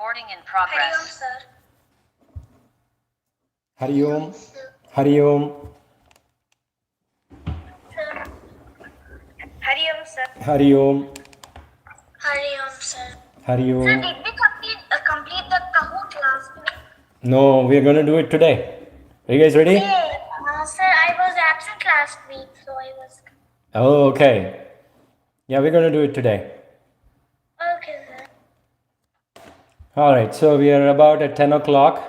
Recording in progress. Hari Om, Hari Om. Hari Om, sir. Hari Om. Hari Om, sir. Hari Om. Sir, did we complete the Kahoot last week? No, we are going to do it today. Are you guys ready? Sir, I was absent last week, so I was... Oh, okay. Yeah, we're going to do it today. Okay, sir. All right, so we are about at 10 o'clock.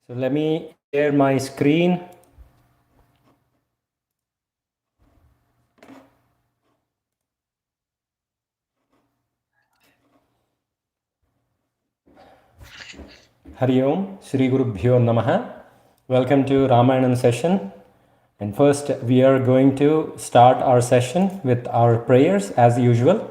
So let me share my screen. Hari Om, Shri Gurubhyo Namaha. Welcome to Ramayanam session. And first, we are going to start our session with our prayers as usual.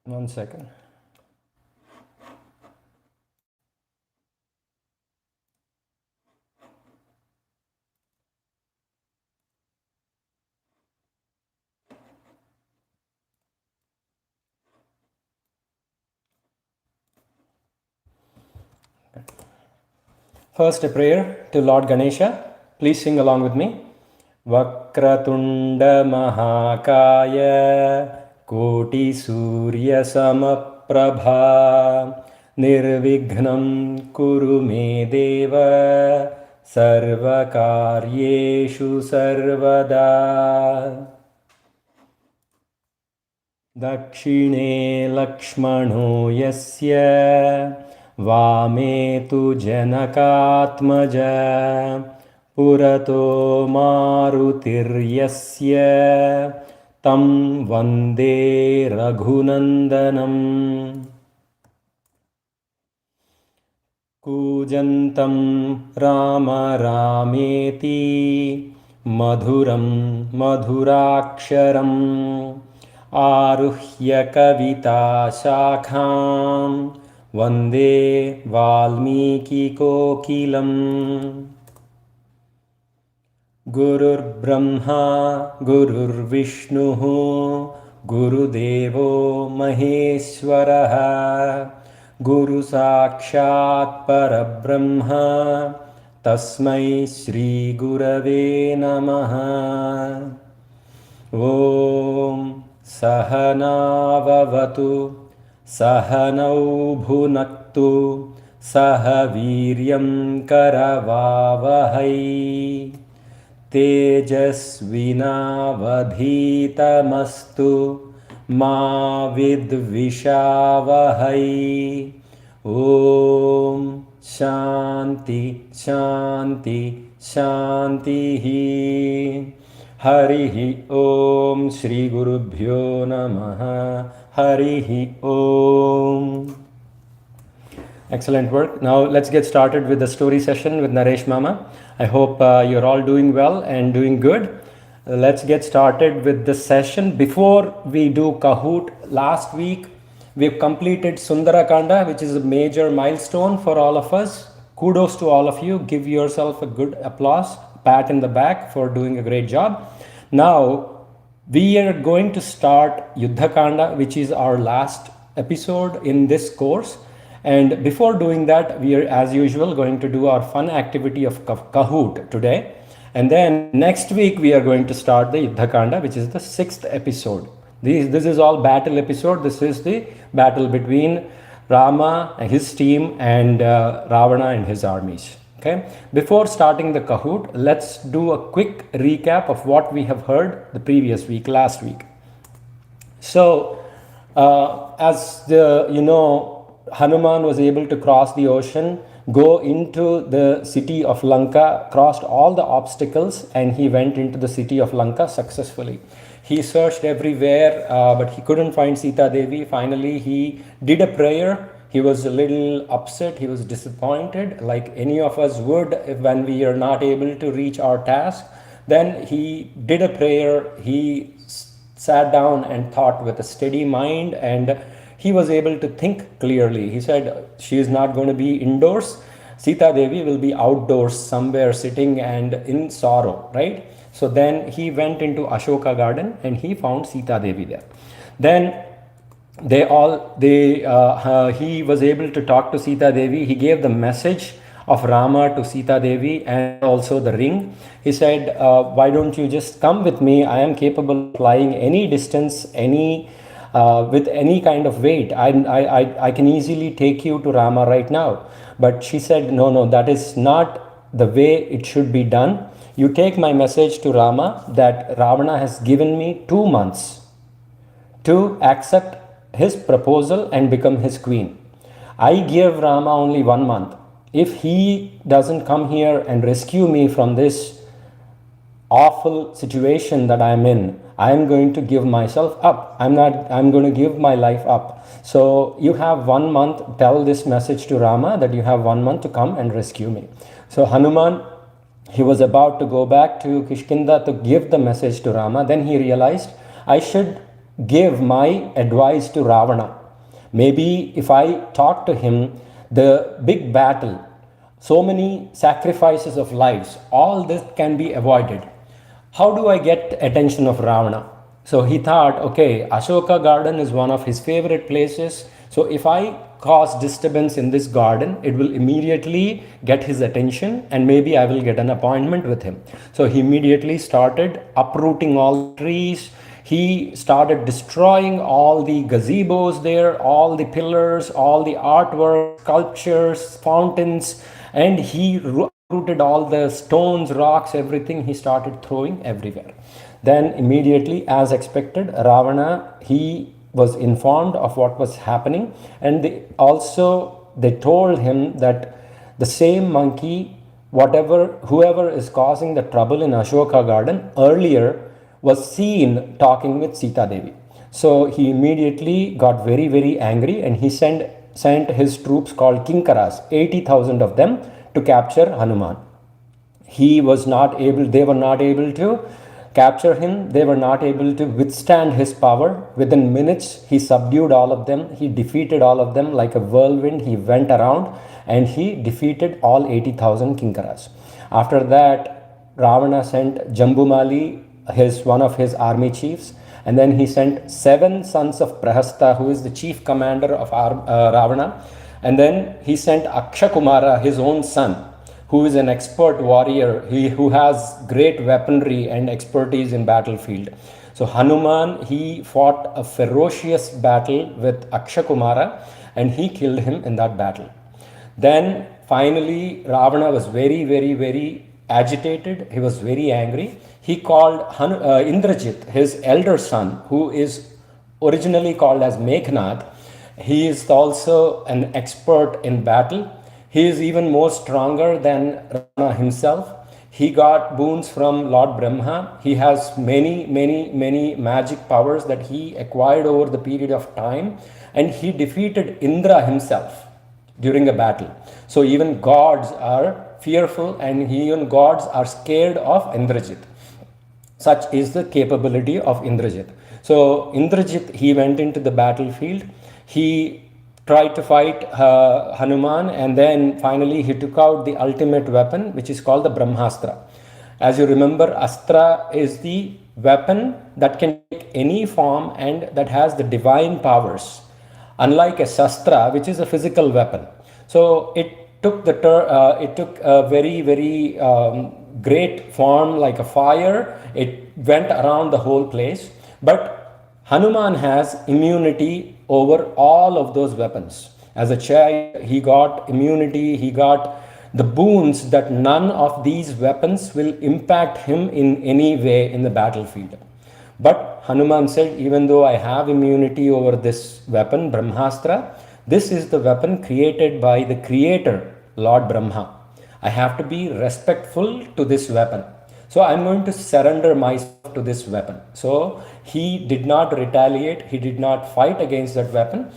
One second. First, a prayer to Lord Ganesha. Please sing along with me. Vakratunda Mahakaya Koti Surya Samaprabha Nirvignam Kuru Me Deva Sarvakaryeshu Sarvada Dakshine Lakshmano Yasya Vame Tu Janakatmaja Purato Marutiryasya Tam Vande Raghunandanam Kujantam Rama Rameti Madhuram Madhuraksharam Aruhya Kavita Shakham Vande Valmiki Kokilam Gurur Brahma Gurur Vishnu Gurudevo Maheshwaraha Guru Sakshat Parabrahma Tasmai Shri Gurave Namaha Om Sahana Vavatu Sahanau Bhunaktu Sahaviryam Karavavahai Tejasvinavadhitamastu Ma Vidvishavahai Om Shanti Shanti Shanti Harihi Om Shri Gurubhyo Namaha Harihi Om. Excellent work. Now let's get started with the story session with Naresh Mama. I hope you're all doing well and doing good. Let's get started with the session. Before we do Kahoot, last week we've completed Sundarakanda, which is a major milestone for all of us. Kudos to all of you. Give yourself a good applause, pat in the back for doing a great job. Now we are going to start Yuddhakanda, which is our last episode in this course. And before doing that, we are, as usual, going to do our fun activity of Kahoot today. And then next week, we are going to start the Yuddhakanda, which is the 6th episode. This is all battle episode. This is the battle between Rama and his team and Ravana and his armies. Okay. Before starting the Kahoot, let's do a quick recap of what we have heard the previous week, last week. So, as Hanuman was able to cross the ocean, go into the city of Lanka, crossed all the obstacles, and he went into the city of Lanka successfully. He searched everywhere, but he couldn't find Sita Devi. Finally, he did a prayer. He was a little upset. He was disappointed, like any of us would when we are not able to reach our task. Then he did a prayer. He sat down and thought with a steady mind, and he was able to think clearly. He said, she is not going to be indoors. Sita Devi will be outdoors somewhere sitting and in sorrow, right? So then he went into Ashoka garden and he found Sita Devi there. Then he was able to talk to Sita Devi. He gave the message of Rama to Sita Devi and also the ring. He said, why don't you just come with me? I am capable of flying any distance, with any kind of weight. I can easily take you to Rama right now. But she said, no, that is not the way it should be done. You take my message to Rama that Ravana has given me 2 months to accept his proposal and become his queen. I give Rama only 1 month. If he doesn't come here and rescue me from this awful situation that I'm in, I'm going to give myself up. I'm going to give my life up. So you have 1 month, tell this message to Rama that you have 1 month to come and rescue me. So Hanuman, he was about to go back to Kishkinda to give the message to Rama. Then he realized, I should give my advice to Ravana. Maybe if I talk to him, the big battle, so many sacrifices of lives, all this can be avoided. How do I get attention of Ravana? So he thought, okay, Ashoka garden is one of his favorite places. So if I cause disturbance in this garden, it will immediately get his attention and maybe I will get an appointment with him. So he immediately started uprooting all the trees. He started destroying all the gazebos there, all the pillars, all the artwork, sculptures, fountains, and he uprooted all the stones, rocks, everything he started throwing everywhere. Then immediately, as expected, Ravana, he was informed of what was happening, and they told him that the same monkey, whoever is causing the trouble in Ashoka garden earlier was seen talking with Sita Devi. So he immediately got very, very angry and he sent his troops called Kinkaras, 80,000 of them, to capture Hanuman. They were not able to capture him. They were not able to withstand his power. Within minutes, he subdued all of them. He defeated all of them like a whirlwind. He went around and he defeated all 80,000 Kinkaras. After that, Ravana sent Jambumali, one of his army chiefs, and then he sent 7 sons of Prahasta, who is the chief commander of Ravana, and then he sent Akshakumara, his own son, who is an expert warrior, who has great weaponry and expertise in battlefield. So Hanuman, he fought a ferocious battle with Akshakumara and he killed him in that battle. Then finally Ravana was very, very, very agitated. He was very angry. He called Indrajit, his elder son, who is originally called as Meghnath. He is also an expert in battle. He is even more stronger than Rama himself. He got boons from Lord Brahma. He has many, many, many magic powers that he acquired over the period of time. And he defeated Indra himself during a battle. So even gods are fearful and even gods are scared of Indrajit. Such is the capability of Indrajit. So Indrajit, he went into the battlefield. He tried to fight Hanuman, and then finally he took out the ultimate weapon, which is called the Brahmastra. As you remember, Astra is the weapon that can take any form and that has the divine powers, unlike a Shastra, which is a physical weapon. So it took a very, very great form like a fire. It went around the whole place. But Hanuman has immunity over all of those weapons. As a child, he got immunity, he got the boons that none of these weapons will impact him in any way in the battlefield. But Hanuman said, even though I have immunity over this weapon, Brahmastra, this is the weapon created by the creator, Lord Brahma. I have to be respectful to this weapon. So I'm going to surrender myself to this weapon. So he did not retaliate. He did not fight against that weapon.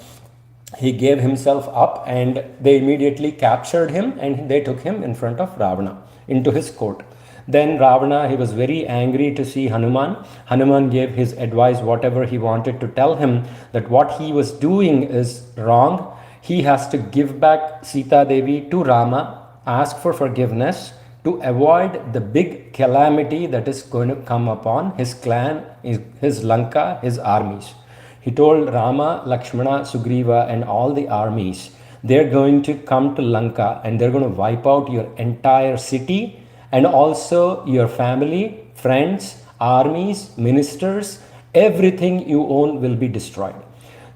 He gave himself up and they immediately captured him and they took him in front of Ravana into his court. Then Ravana, he was very angry to see Hanuman. Hanuman gave his advice, whatever he wanted, to tell him that what he was doing is wrong. He has to give back Sita Devi to Rama ask for forgiveness to avoid the big calamity that is going to come upon his clan, his Lanka, his armies. He told Rama, Lakshmana, Sugriva, and all the armies, they're going to come to Lanka and they're going to wipe out your entire city and also your family, friends, armies, ministers, everything you own will be destroyed.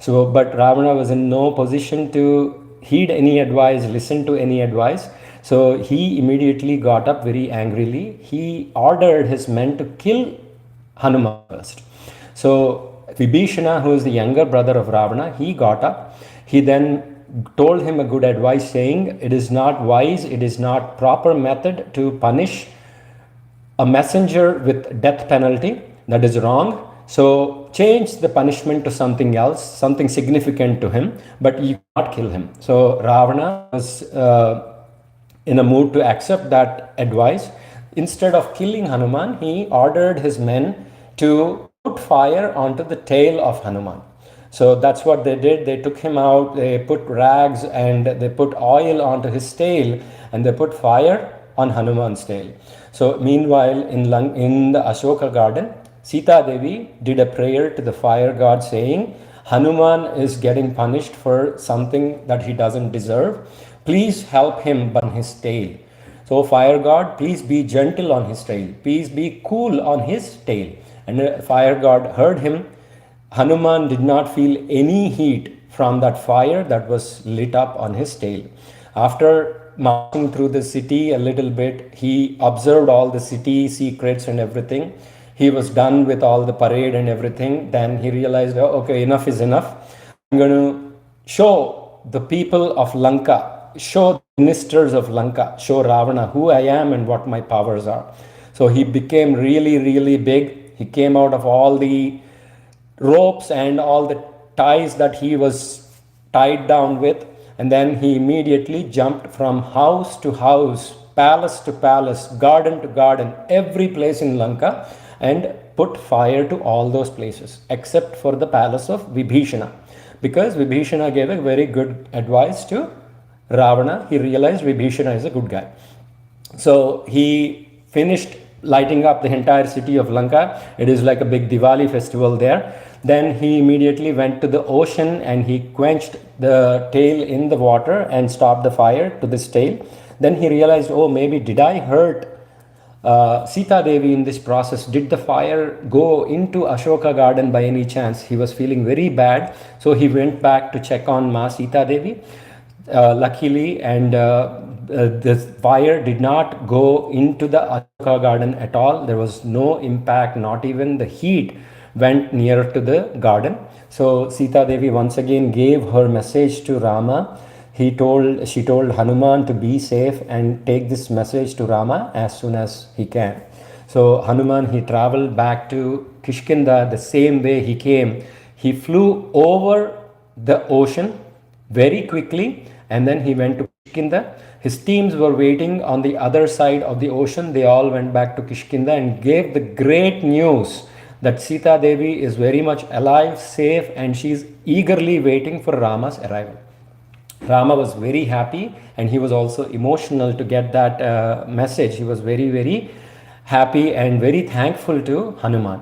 So, but Ravana was in no position to heed any advice, listen to any advice. So he immediately got up very angrily. He ordered his men to kill Hanuman first. So Vibhishana, who is the younger brother of Ravana, he got up. He then told him a good advice, saying, it is not wise, it is not proper method to punish a messenger with death penalty. That is wrong. So change the punishment to something else, something significant to him, but you cannot kill him. So Ravana was in a mood to accept that advice. Instead of killing Hanuman, he ordered his men to put fire onto the tail of Hanuman. So that's what they did. They took him out, they put rags and they put oil onto his tail and they put fire on Hanuman's tail. So meanwhile, in the Ashoka garden, Sita Devi did a prayer to the fire god saying, Hanuman is getting punished for something that he doesn't deserve. Please help him burn his tail. So fire god, please be gentle on his tail. Please be cool on his tail. And the fire god heard him. Hanuman did not feel any heat from that fire that was lit up on his tail. After marching through the city a little bit, he observed all the city secrets and everything. He was done with all the parade and everything. Then he realized, oh, okay, enough is enough. I'm going to show the people of Lanka, show the ministers of Lanka, show Ravana who I am and what my powers are. So he became really, really big. He came out of all the ropes and all the ties that he was tied down with, and then he immediately jumped from house to house, palace to palace, garden to garden, every place in Lanka, and put fire to all those places except for the palace of Vibhishana, because Vibhishana gave a very good advice to Ravana. He realized Vibhishana is a good guy. So he finished lighting up the entire city of Lanka. It is like a big Diwali festival there. Then he immediately went to the ocean and he quenched the tail in the water and stopped the fire to this tail. Then he realized, oh, maybe did I hurt Sita Devi in this process? Did the fire go into Ashoka garden by any chance? He was feeling very bad. So he went back to check on Ma Sita Devi. Luckily, and the fire did not go into the Ashoka garden at all. There was no impact, not even the heat went near to the garden. So Sita Devi once again gave her message to Rama. She told Hanuman to be safe and take this message to Rama as soon as he can. So Hanuman, he traveled back to Kishkinda the same way he came. He flew over the ocean very quickly and then he went to Kishkinda. His teams were waiting on the other side of the ocean. They all went back to Kishkinda and gave the great news that Sita Devi is very much alive, safe, and she's eagerly waiting for Rama's arrival. Rama was very happy and he was also emotional to get that message. He was very, very happy and very thankful to Hanuman.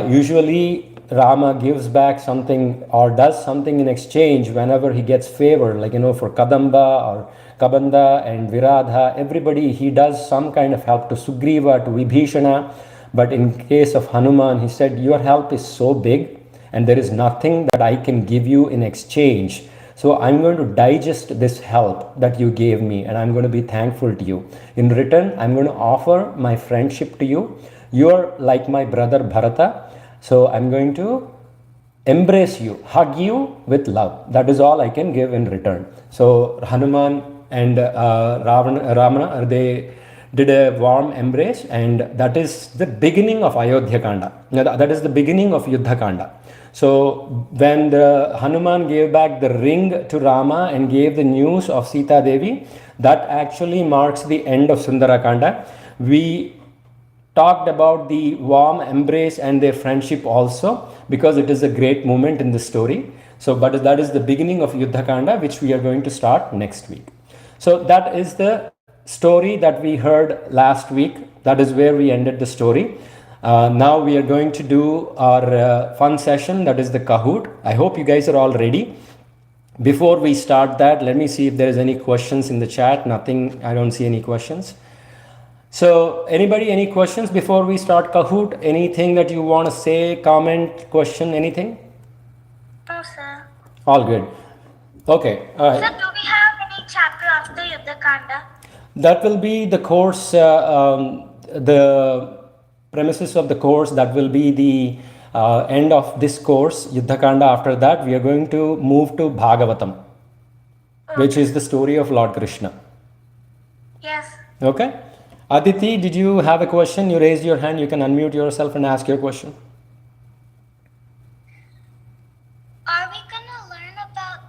Usually Rama gives back something or does something in exchange whenever he gets favor, like, for Kadamba or Kabanda and Viradha, everybody, he does some kind of help to Sugriva, to Vibhishana. But in case of Hanuman, he said, your help is so big and there is nothing that I can give you in exchange. So I'm going to digest this help that you gave me and I'm going to be thankful to you. In return, I'm going to offer my friendship to you. You're like my brother Bharata. So I'm going to embrace you, hug you with love. That is all I can give in return. So Hanuman and Ramana, they did a warm embrace, and that is the beginning of Ayodhya Kanda. That is the beginning of Yuddha Kanda. So when the Hanuman gave back the ring to Rama and gave the news of Sita Devi, that actually marks the end of Sundara Kanda. We talked about the warm embrace and their friendship also, because it is a great moment in the story. So, but that is the beginning of Yuddha Kanda, which we are going to start next week. So that is the story that we heard last week. That is where we ended the story. Now we are going to do our fun session, that is the Kahoot. I hope you guys are all ready. Before we start that, let me see if there is any questions in the chat. Nothing, I don't see any questions. So anybody, any questions before we start Kahoot? Anything that you want to say, comment, question, anything? No, sir. All good. Okay, all Sir, right. do we have any chapter after Yuddha Kanda? That will be the course, the premises of the course. That will be the end of this course, Yuddha Kanda. After that, we are going to move to Bhagavatam, which is the story of Lord Krishna. Yes. Okay. Aditi, did you have a question? You raised your hand. You can unmute yourself and ask your question. Are we gonna learn about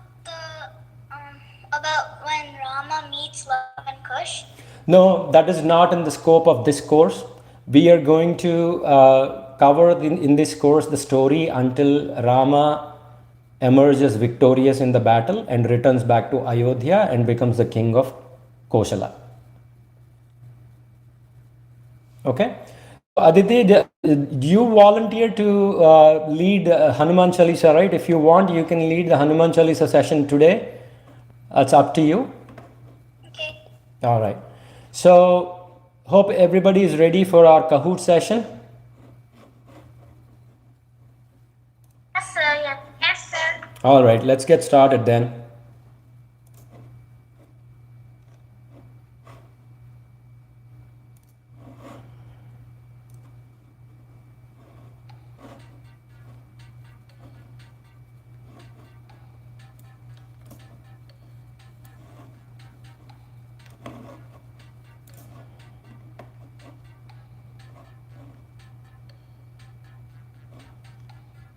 about when Rama meets Love and Kush? No, that is not in the scope of this course. We are going to cover in this course the story until Rama emerges victorious in the battle and returns back to Ayodhya and becomes the king of Koshala. Okay. Aditi, do you volunteer to lead Hanuman Chalisa, right? If you want, you can lead the Hanuman Chalisa session today. It's up to you. Okay. All right. So, hope everybody is ready for our Kahoot session. Yes, sir. Yes, yes sir. All right, let's get started then.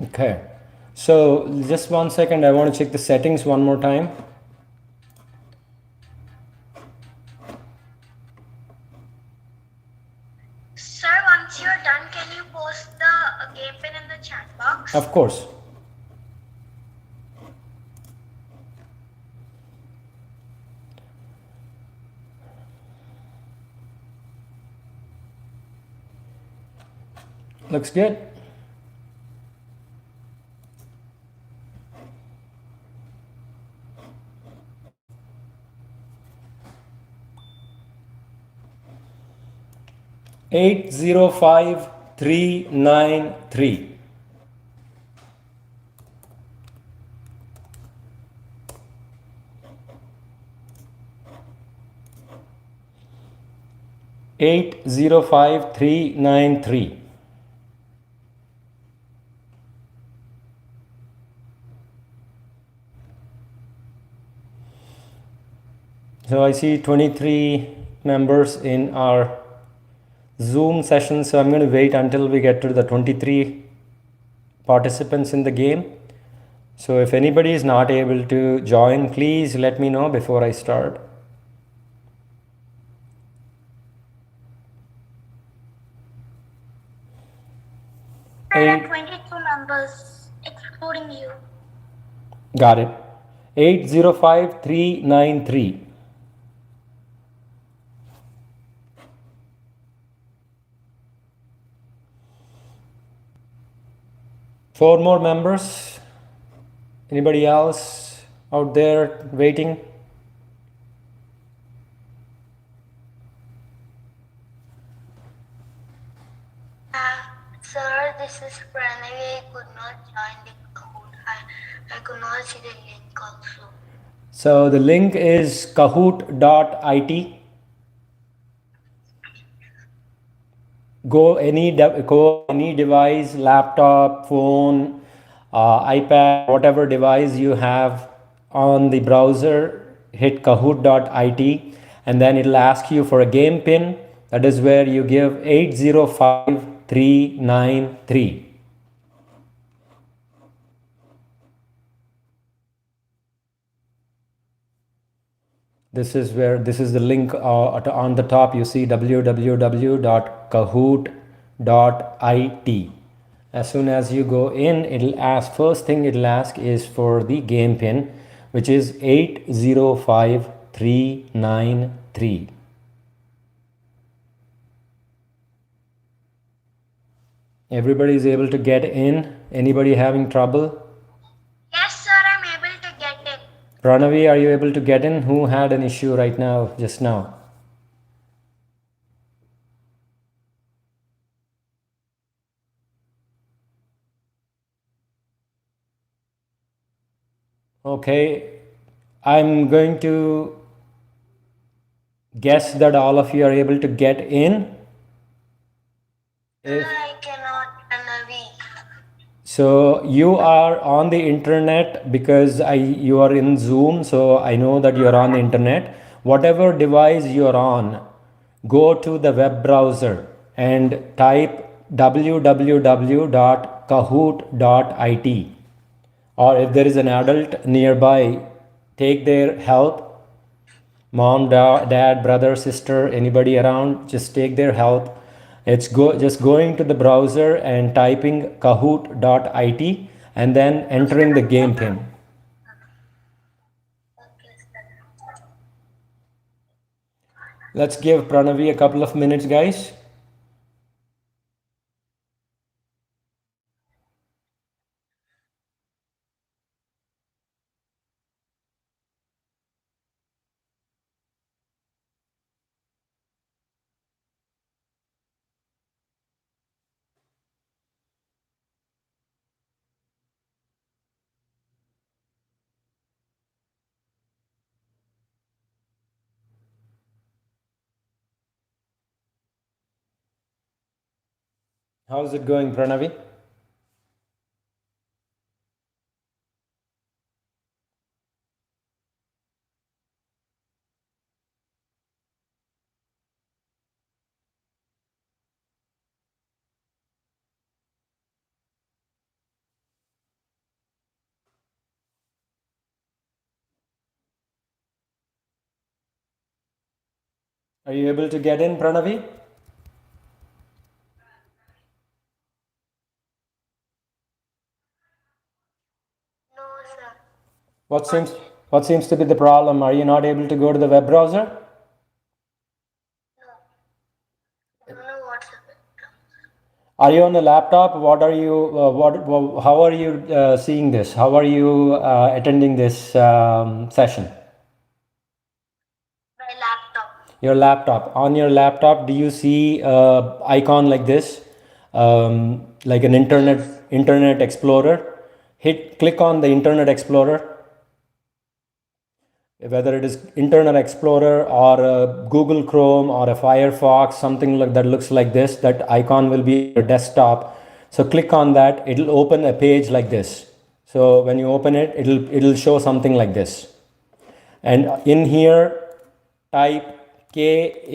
Okay, so just 1 second, I want to check the settings one more time. Sir, once you're done, can you post the game pin in the chat box? Of course. Looks good. Eight zero five 393. Eight zero five 393. So I see 23 members in our Zoom session, so I'm going to wait until we get to the 23 participants in the game. So if anybody is not able to join, please let me know before I start. There are 22 members, excluding you. Got it. 805 393. Four more members. Anybody else out there waiting? Sir, this is Pranavi. I could not join the Kahoot. I could not see the link also. So the link is kahoot.it. Go any device, laptop, phone, iPad, whatever device you have on the browser, hit kahoot.it, and then it'll ask you for a game pin. That is where you give 805 393. This is the link on the top. You see www.kahoot.it. As soon as you go in, it'll ask, first thing it'll ask is for the game pin, which is 805 393. Everybody is able to get in? Anybody having trouble? Yes, sir, I'm able to get in. Pranavi, are you able to get in? Who had an issue right now, just now? Okay, I'm going to guess that all of you are able to get in. If I cannot run away. so, you are on the internet because you are in Zoom, so I know that you are on the internet. Whatever device you are on, go to the web browser and type www.kahoot.it, or if there is an adult nearby, take their help. Mom, dad, brother, sister, anybody around, just take their help. It's just going to the browser and typing kahoot.it and then entering the game pin. Okay, sir. Let's give Pranavi a couple of minutes, guys. How's it going, Pranavi? Are you able to get in, Pranavi? No, sir. What seems what seems to be the problem? Are you not able to go to the web browser? No. I don't know what's the problem. Are you on the laptop? What are you? How are you seeing this? How are you attending this session? My laptop. Your laptop. On your laptop, do you see icon like this, like an Yes. internet explorer? Click on the Internet Explorer, whether it is Internet Explorer or a Google Chrome or a Firefox, something like that looks like this. That icon will be your desktop. So click on that. It'll open a page like this. So when you open it, it'll show something like this. And in here, type KAHOOT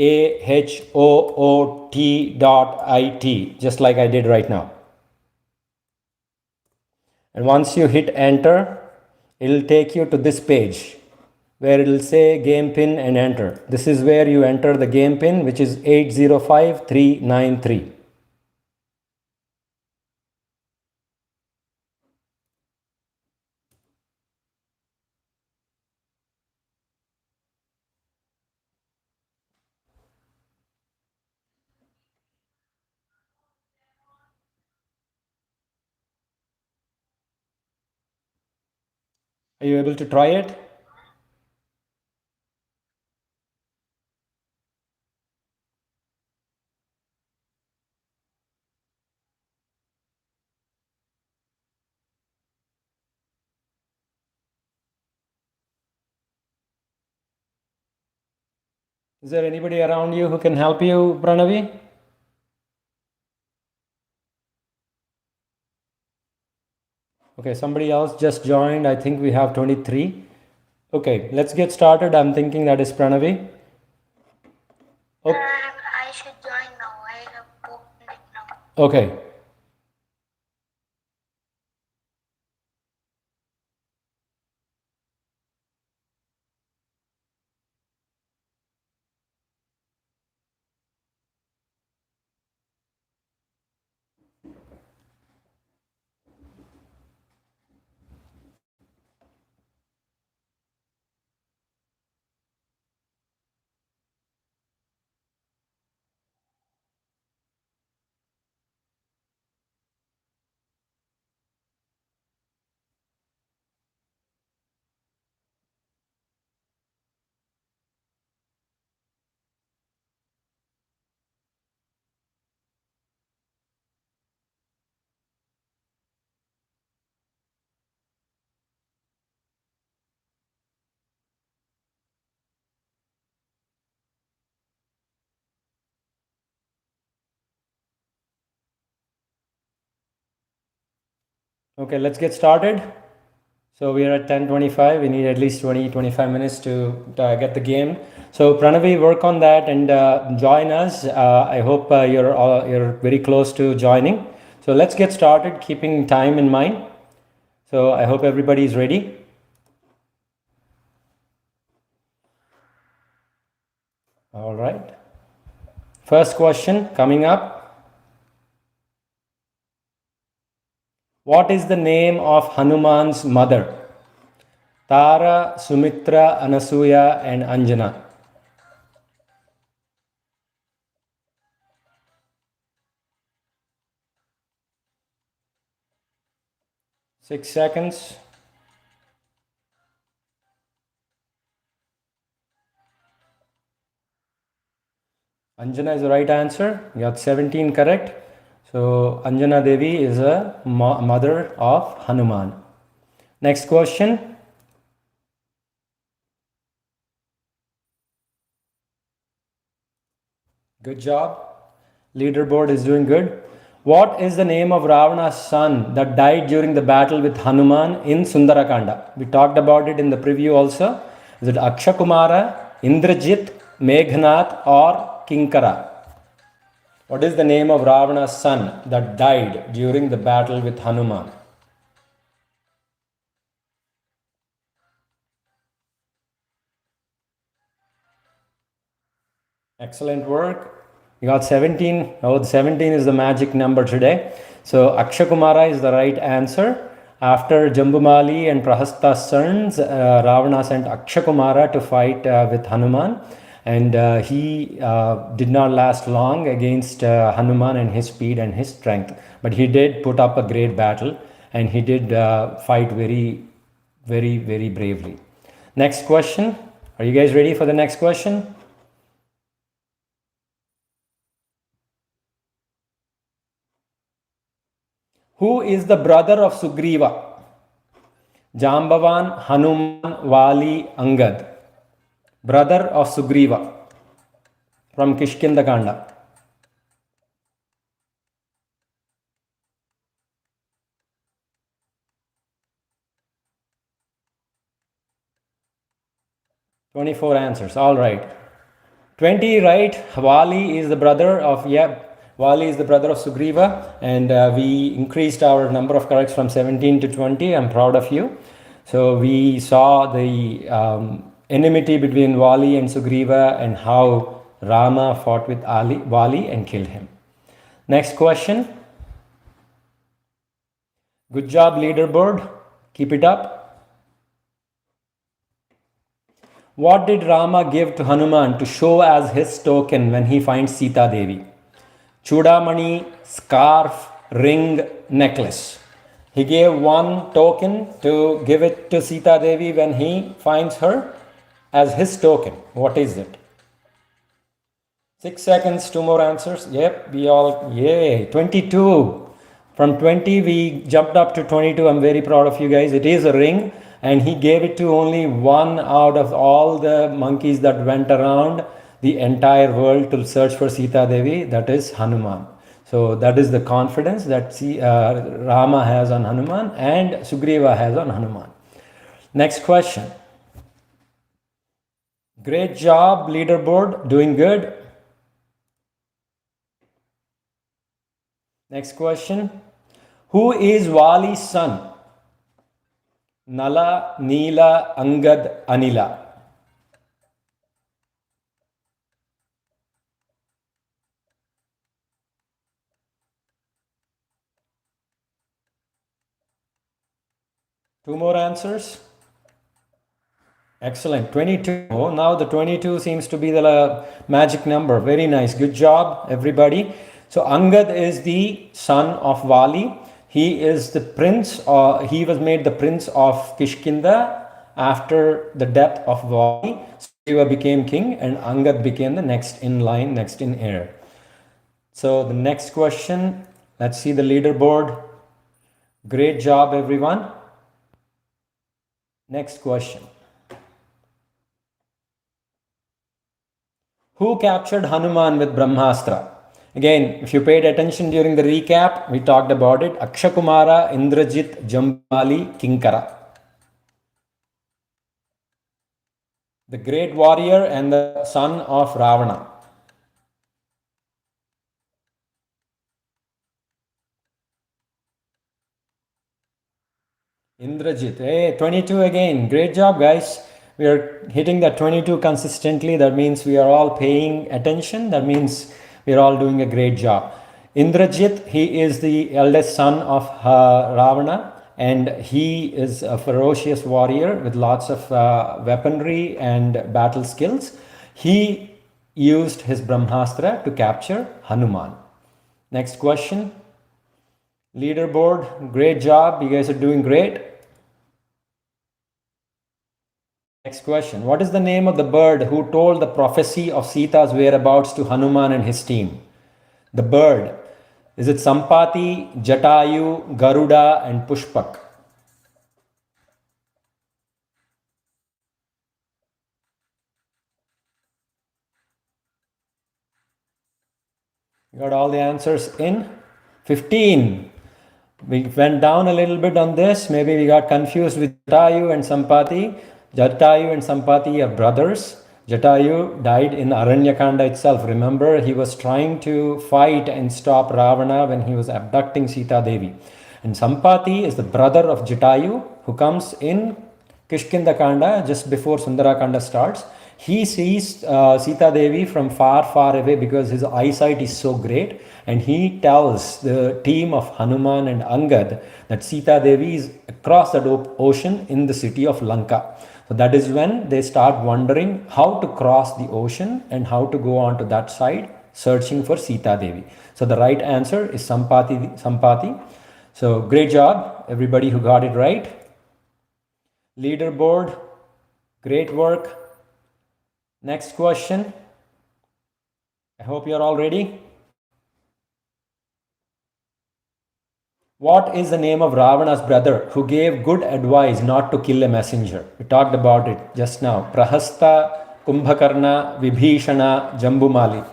just like I did right now. And once you hit enter, it'll take you to this page where it'll say game pin and enter. This is where you enter the game pin, which is 805393. Are you able to try it? Is there anybody around you who can help you, Pranavi? Okay, somebody else just joined. I think we have 23. Okay, let's get started. I'm thinking that is Pranavi. Sir, Oh, I should join now. I have opened it now. okay. Okay, let's get started. So we are at 10:25. We need at least 20-25 minutes to get the game. So Pranavi, work on that and join us. I hope you're very close to joining. So let's get started, keeping time in mind. So I hope everybody is ready. All right. First question coming up. What is the name of Hanuman's mother? Tara, Sumitra, Anasuya, and Anjana. 6 seconds. Anjana is the right answer. You got 17 correct. So Anjana Devi is a mother of Hanuman. Next question. Good job. Leaderboard is doing good. What is the name of Ravana's son that died during the battle with Hanuman in Sundarakanda? We talked about it in the preview also. Is it Akshakumara, Indrajit, Meghnath, or Kinkara? What is the name of Ravana's son that died during the battle with Hanuman? Excellent work. You got 17. Oh, the 17 is the magic number today. So Akshakumara is the right answer. After Jambumali and Prahasta's sons, Ravana sent Akshakumara to fight with Hanuman. And he did not last long against Hanuman and his speed and his strength. But he did put up a great battle and he did fight very, very, very bravely. Next question. Are you guys ready for the next question? Who is the brother of Sugriva? Jambavan, Hanuman, Vali, Angad. Brother of Sugriva from Kishkindakanda. 24 answers. All right. 20 right. Vali is the brother of, Vali is the brother of Sugriva, and we increased our number of corrects from 17 to 20. I'm proud of you. So we saw the enmity between Vali and Sugriva and how Rama fought with Vali and killed him. Next question. Good job, leaderboard. Keep it up. What did Rama give to Hanuman to show as his token when he finds Sita Devi? Chudamani, scarf, ring, necklace. He gave one token to give it to Sita Devi when he finds her as his token. What is it? 6 seconds, 2 more answers. Yep, we all, yay, 22. From 20, we jumped up to 22. I'm very proud of you guys. It is a ring, and he gave it to only one out of all the monkeys that went around the entire world to search for Sita Devi. That is Hanuman. So that is the confidence that Rama has on Hanuman and Sugriva has on Hanuman. Next question. Great job, leaderboard. Doing good. Next question. Who is Vali's son? Nala, Neela, Angad, Anila. Two more answers. Excellent. 22. Oh, now the 22 seems to be the magic number. Very nice. Good job, everybody. So Angad is the son of Vali. He is the prince, he was made the prince of Kishkinda after the death of Vali. Sugriva became king and Angad became the next in line, next in heir. So the next question, let's see the leaderboard. Great job, everyone. Next question. Who captured Hanuman with Brahmastra? Again, if you paid attention during the recap, we talked about it. Akshakumara, Indrajit, Jambali, Kinkara. The great warrior and the son of Ravana. Indrajit. Hey, 22 again. Great job, guys. We are hitting that 22 consistently. That means we are all paying attention. That means we are all doing a great job. Indrajit, he is the eldest son of Ravana, and he is a ferocious warrior with lots of weaponry and battle skills. He used his Brahmastra to capture Hanuman. Next question. Leaderboard, great job. You guys are doing great. Next question. What is the name of the bird who told the prophecy of Sita's whereabouts to Hanuman and his team? The bird. Is it Sampati, Jatayu, Garuda, and Pushpak? You got all the answers in? 15. We went down a little bit on this. Maybe we got confused with Jatayu and Sampati. Jatayu and Sampati are brothers. Jatayu died in Aranyakanda itself. Remember, he was trying to fight and stop Ravana when he was abducting Sita Devi. And Sampati is the brother of Jatayu, who comes in Kishkinda Kanda just before Sundara Kanda starts. He sees Sita Devi from far, far away because his eyesight is so great, and he tells the team of Hanuman and Angad that Sita Devi is across the ocean in the city of Lanka. So that is when they start wondering how to cross the ocean and how to go on to that side, searching for Sita Devi. So the right answer is Sampati. So great job, everybody who got it right. Leaderboard, great work. Next question. I hope you're all ready. What is the name of Ravana's brother who gave good advice not to kill a messenger? We talked about it just now. Prahasta, Kumbhakarna, Vibhishana, Jambumali.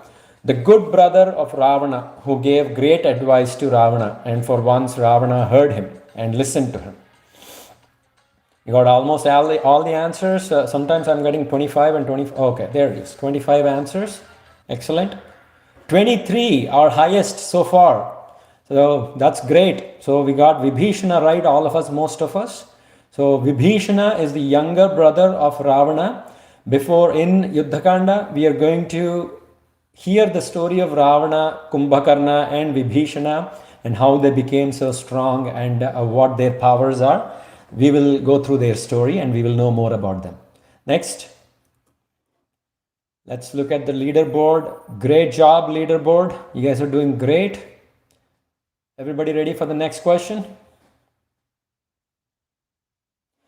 The good brother of Ravana who gave great advice to Ravana, and for once Ravana heard him and listened to him. You got almost all the answers. Sometimes I'm getting 25 and 20. Okay, there it is. 25 answers. Excellent. 23, our highest so far. So that's great. So we got Vibhishana right, all of us, most of us. So Vibhishana is the younger brother of Ravana. Before in Yuddhakanda, we are going to hear the story of Ravana, Kumbhakarna and Vibhishana and how they became so strong and what their powers are. We will go through their story and we will know more about them. Next. Let's look at the leaderboard. Great job, leaderboard. You guys are doing great. Everybody ready for the next question?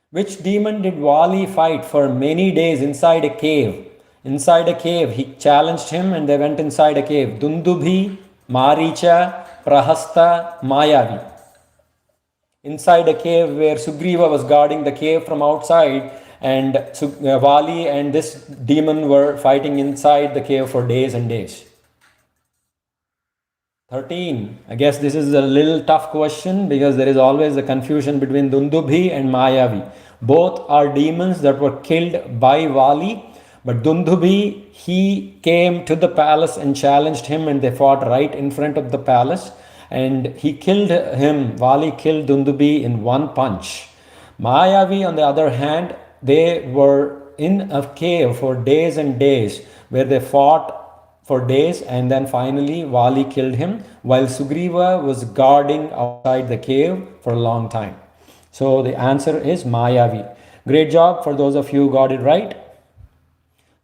Which demon did Vali fight for many days inside a cave? Inside a cave, he challenged him and they went inside a cave. Dundubhi, Maricha, Prahasta, Mayavi. Inside a cave where Sugriva was guarding the cave from outside, and Vali and this demon were fighting inside the cave for days and days. 13. I guess this is a little tough question because there is always a confusion between Dundubhi and Mayavi. Both are demons that were killed by Vali, but Dundubhi, he came to the palace and challenged him and they fought right in front of the palace. And he killed him. Vali killed Dundubhi in one punch. Mayavi, on the other hand, they were in a cave for days and days where they fought for days, and then finally Vali killed him while Sugriva was guarding outside the cave for a long time. So the answer is Mayavi. Great job for those of you who got it right.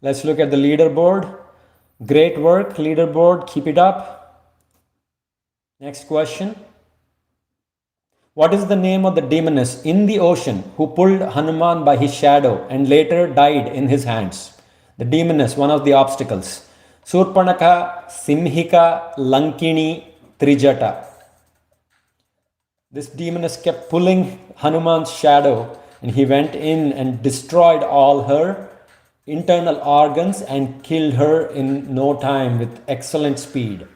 Let's look at the leaderboard. Great work, leaderboard. Keep it up. Next question. What is the name of the demoness in the ocean who pulled Hanuman by his shadow and later died in his hands? The demoness, one of the obstacles. Surpanaka, Simhika, Lankini, Trijata. This demoness kept pulling Hanuman's shadow and he went in and destroyed all her internal organs and killed her in no time with excellent speed.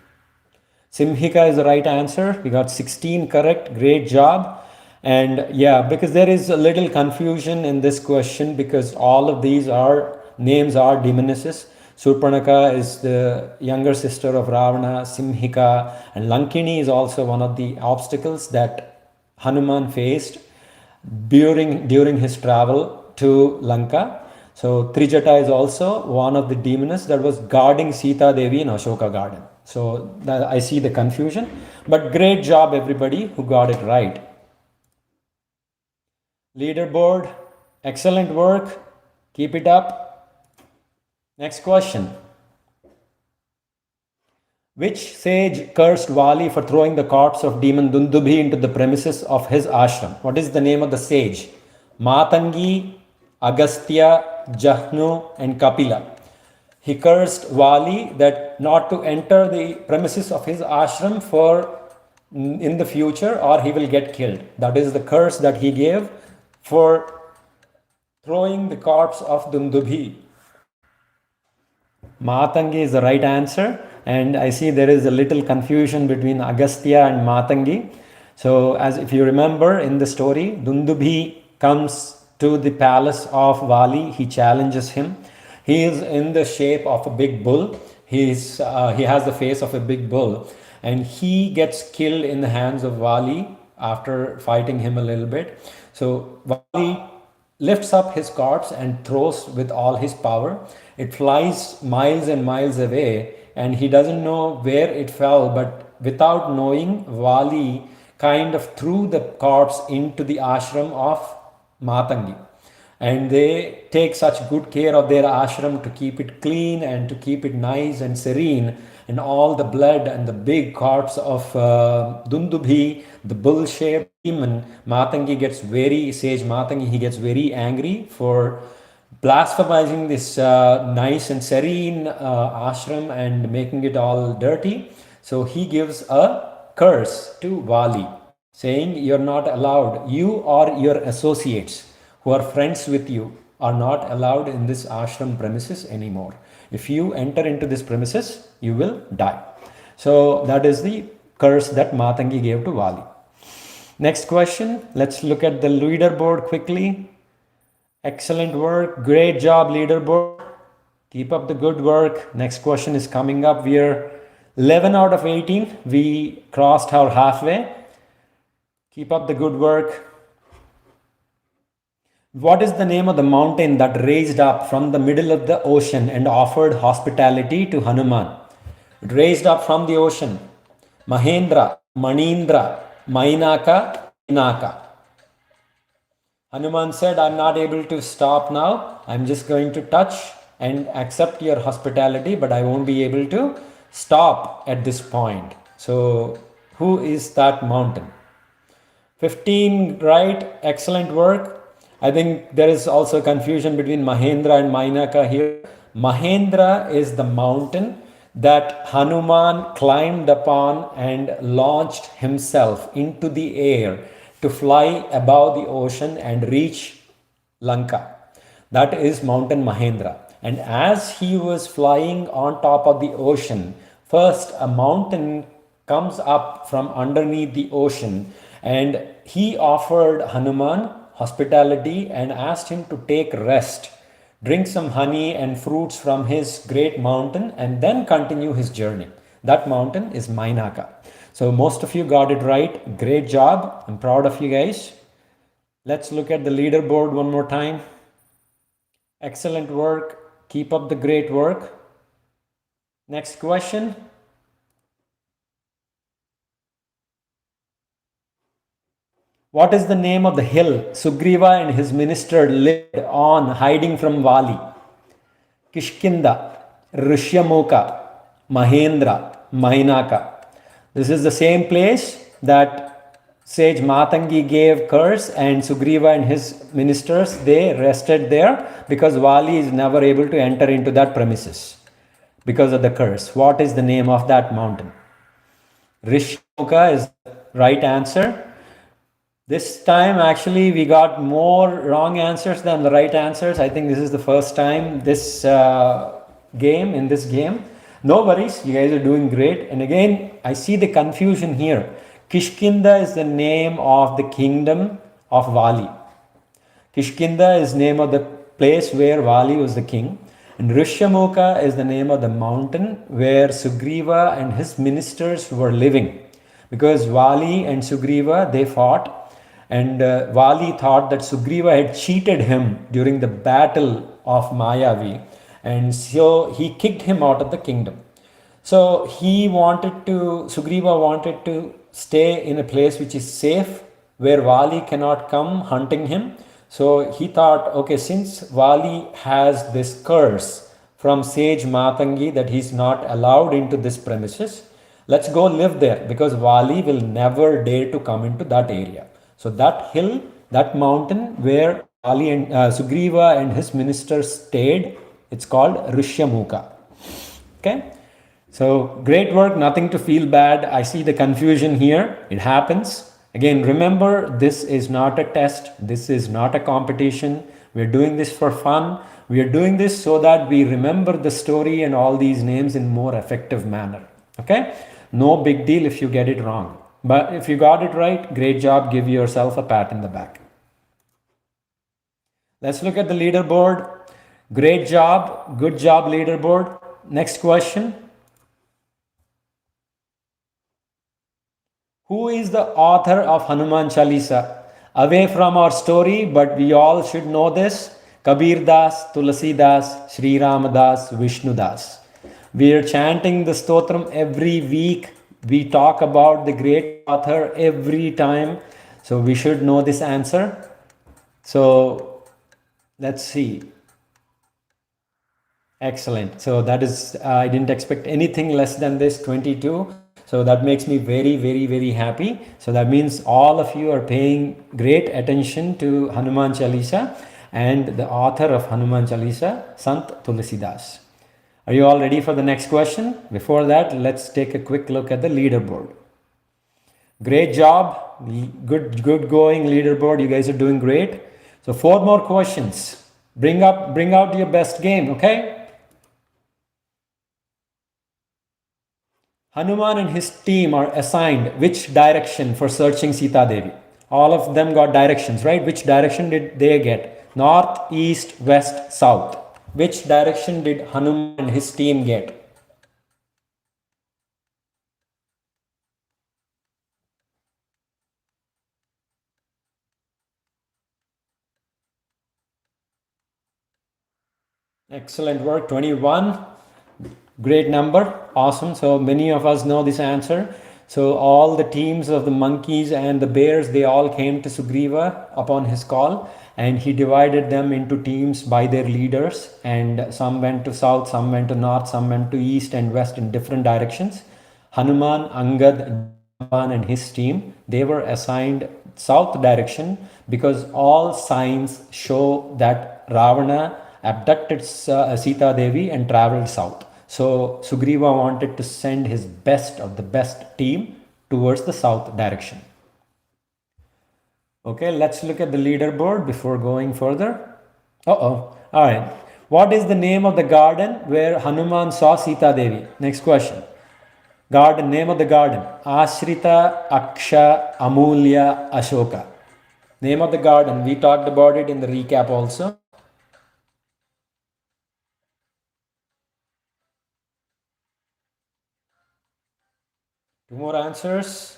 Simhika is the right answer. We got 16 correct. Great job. And yeah, because there is a little confusion in this question because all of these are names are diminutions. Surpanaka is the younger sister of Ravana, Simhika, and Lankini is also one of the obstacles that Hanuman faced during his travel to Lanka. So Trijata is also one of the demons that was guarding Sita Devi in Ashoka garden. So I see the confusion, but great job everybody who got it right. Leaderboard, excellent work. Keep it up. Next question. Which sage cursed Vali for throwing the corpse of demon Dundubhi into the premises of his ashram? What is the name of the sage? Matangi, Agastya, Jahnu, and Kapila. He cursed Vali that not to enter the premises of his ashram for in the future or he will get killed. That is the curse that he gave for throwing the corpse of Dundubhi. Matangi is the right answer, and I see there is a little confusion between Agastya and Matangi. So, as if you remember in the story, Dundubhi comes to the palace of Vali. He challenges him. He is in the shape of a big bull. He has the face of a big bull, and he gets killed in the hands of Vali after fighting him a little bit. So Vali lifts up his corpse and throws with all his power. It flies miles and miles away, and he doesn't know where it fell, but without knowing, Vali kind of threw the corpse into the ashram of Matangi. And they take such good care of their ashram to keep it clean and to keep it nice and serene. And all the blood and the big corpse of Dundubhi, the bull-shaped demon, Matangi gets very, sage Matangi, he gets very angry for blasphemizing this nice and serene ashram and making it all dirty. So he gives a curse to Vali, saying, "You're not allowed, you or your associates who are friends with you are not allowed in this ashram premises anymore. If you enter into this premises, you will die." So that is the curse that Matangi gave to Vali. Next question. Let's look at the leaderboard quickly. Excellent work. Great job, leaderboard. Keep up the good work. Next question is coming up. We are 11 out of 18. We crossed our halfway. Keep up the good work. What is the name of the mountain that raised up from the middle of the ocean and offered hospitality to Hanuman? It raised up from the ocean. Mahendra, Manindra, Mainaka, Pinaka. Hanuman said, "I'm not able to stop now. I'm just going to touch and accept your hospitality, but I won't be able to stop at this point." So, who is that mountain? 15 right. Excellent work. I think there is also confusion between Mahendra and Mainaka here. Mahendra is the mountain that Hanuman climbed upon and launched himself into the air to fly above the ocean and reach Lanka. That is Mountain Mahendra. And as he was flying on top of the ocean, first a mountain comes up from underneath the ocean, and he offered Hanuman hospitality and asked him to take rest, drink some honey and fruits from his great mountain, and then continue his journey. That mountain is Mainaka. So most of you got it right. Great job. I'm proud of you guys. Let's look at the leaderboard one more time. Excellent work. Keep up the great work. Next question. What is the name of the hill Sugriva and his minister lived on hiding from Vali? Kishkinda, Rishyamuka, Mahendra, Mainaka. This is the same place that sage Matangi gave curse, and Sugriva and his ministers, they rested there because Vali is never able to enter into that premises because of the curse. What is the name of that mountain? Rishyamuka is the right answer. This time actually we got more wrong answers than the right answers. I think this is the first time this game. No worries, you guys are doing great. And again, I see the confusion here. Kishkinda is the name of the kingdom of Vali. Kishkinda is name of the place where Vali was the king. And Rishyamukha is the name of the mountain where Sugriva and his ministers were living. Because Vali and Sugriva, they fought. And Vali thought that Sugriva had cheated him during the battle of Mayavi. And so he kicked him out of the kingdom. So Sugriva wanted to stay in a place which is safe, where Vali cannot come hunting him. So he thought, okay, since Vali has this curse from sage Matangi that he's not allowed into this premises, let's go live there, because Vali will never dare to come into that area. So that hill, that mountain where Vali and Sugriva and his ministers stayed, it's called Rishyamukha. Okay. So great work, nothing to feel bad. I see the confusion here. It happens. Again, remember, this is not a test. This is not a competition. We're doing this for fun. We are doing this so that we remember the story and all these names in more effective manner. Okay? No big deal if you get it wrong. But if you got it right, great job. Give yourself a pat in the back. Let's look at the leaderboard. Great job. Good job, leaderboard. Next question. Who is the author of Hanuman Chalisa? Away from our story, but we all should know this. Kabir Das, Tulasi Das, Srirama Das, Vishnu Das. We are chanting the stotram every week. We talk about the great author every time. So we should know this answer. So let's see. Excellent. So that is, I didn't expect anything less than this, 22. So that makes me very, very, very happy. So that means all of you are paying great attention to Hanuman Chalisa and the author of Hanuman Chalisa, Sant Tulasidas. Are you all ready for the next question? Before that, let's take a quick look at the leaderboard. Great job. Good going leaderboard. You guys are doing great. So 4 more questions. Bring out your best game, okay? Hanuman and his team are assigned which direction for searching Sita Devi? All of them got directions, right? Which direction did they get? North, east, west, south. Which direction did Hanuman and his team get? Excellent work, 21. Great number, awesome. So many of us know this answer. So all the teams of the monkeys and the bears, they all came to Sugriva upon his call, and he divided them into teams by their leaders, and some went to south, some went to north, some went to east and west in different directions. Hanuman, Angad, Japan and his team, they were assigned south direction because all signs show that Ravana abducted Sita Devi and traveled south. So Sugriva wanted to send his best of the best team towards the south direction. Okay, let's look at the leaderboard before going further. All right. What is the name of the garden where Hanuman saw Sita Devi? Next question. Garden, name of the garden. Ashrita, Aksha, Amulya, Ashoka. Name of the garden. We talked about it in the recap also. 2 more answers.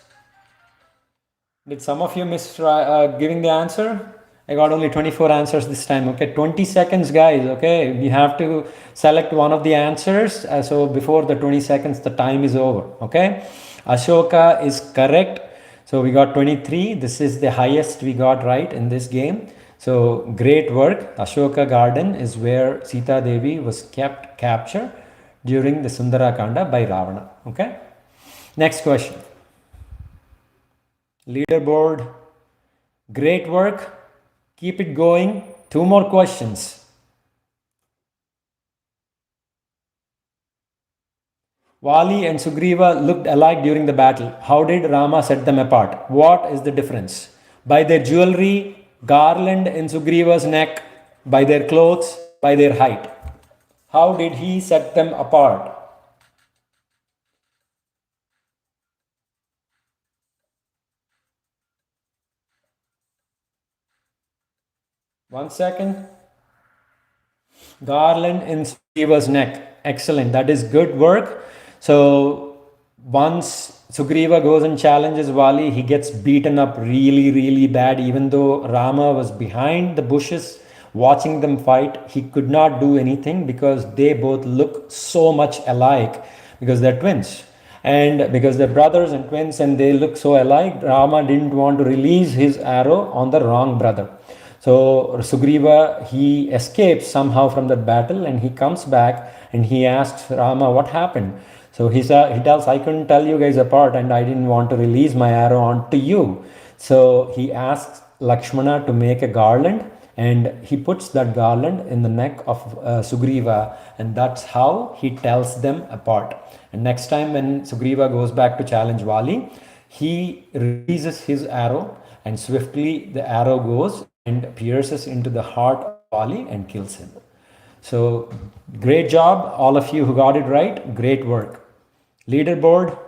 Did some of you miss giving the answer? I got only 24 answers this time. Okay, 20 seconds, guys. Okay, we have to select one of the answers. So before the 20 seconds, the time is over. Okay, Ashoka is correct. So we got 23. This is the highest we got right in this game. So great work. Ashoka Garden is where Sita Devi was kept captured during the Sundarakanda by Ravana. Okay. Next question. Leaderboard. Great work. Keep it going. 2 more questions. Vali and Sugriva looked alike during the battle. How did Rama set them apart? What is the difference? By their jewelry, garland in Sugriva's neck, by their clothes, by their height. How did he set them apart? 1 second. Garland in Sugriva's neck. Excellent. That is good work. So once Sugriva goes and challenges Vali, he gets beaten up really, really bad. Even though Rama was behind the bushes watching them fight, he could not do anything because they both look so much alike because they're twins. And because they're brothers and twins and they look so alike, Rama didn't want to release his arrow on the wrong brother. So Sugriva, he escapes somehow from that battle and he comes back and he asks Rama, what happened? So he tells, I couldn't tell you guys apart and I didn't want to release my arrow onto you. So he asks Lakshmana to make a garland and he puts that garland in the neck of Sugriva, and that's how he tells them apart. And next time when Sugriva goes back to challenge Vali, he releases his arrow and swiftly the arrow goes and pierces into the heart of Vali and kills him. So great job, all of you who got it right. Great work. Leaderboard,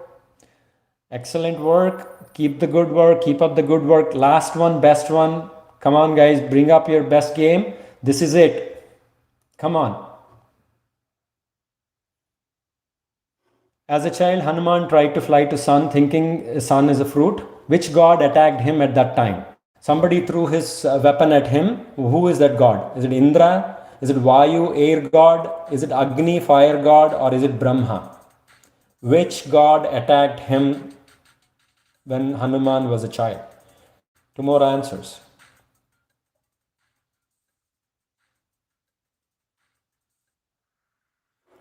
excellent work. Keep the good work. Keep up the good work. Last one, best one. Come on, guys, bring up your best game. This is it. Come on. As a child, Hanuman tried to fly to sun thinking sun is a fruit. Which god attacked him at that time? Somebody threw his weapon at him. Who is that god? Is it Indra? Is it Vayu, air god? Is it Agni, fire god? Or is it Brahma? Which god attacked him when Hanuman was a child? Two more answers.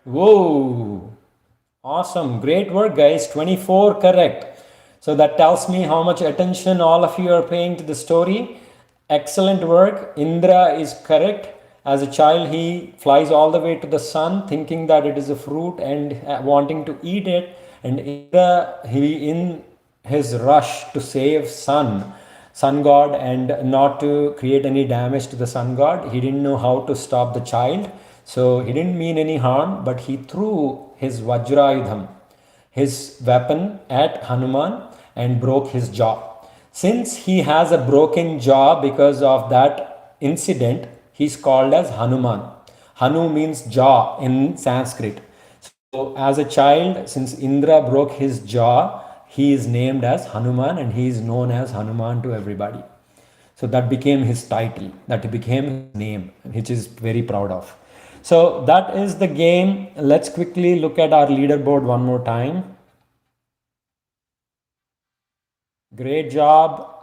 Whoa! Awesome. Great work, guys. 24 correct. So that tells me how much attention all of you are paying to the story. Excellent work. Indra is correct. As a child, he flies all the way to the sun thinking that it is a fruit and wanting to eat it. And Indra, he in his rush to save sun god, and not to create any damage to the sun god, he didn't know how to stop the child. So he didn't mean any harm, but he threw his Vajrayudham, his weapon, at Hanuman and broke his jaw. Since he has a broken jaw because of that incident, he's called as Hanuman. Hanu means jaw in Sanskrit. So as a child, since Indra broke his jaw, he is named as Hanuman and he is known as Hanuman to everybody. So that became his title, that became his name, which is very proud of. So that is the game. Let's quickly look at our leaderboard one more time. Great job.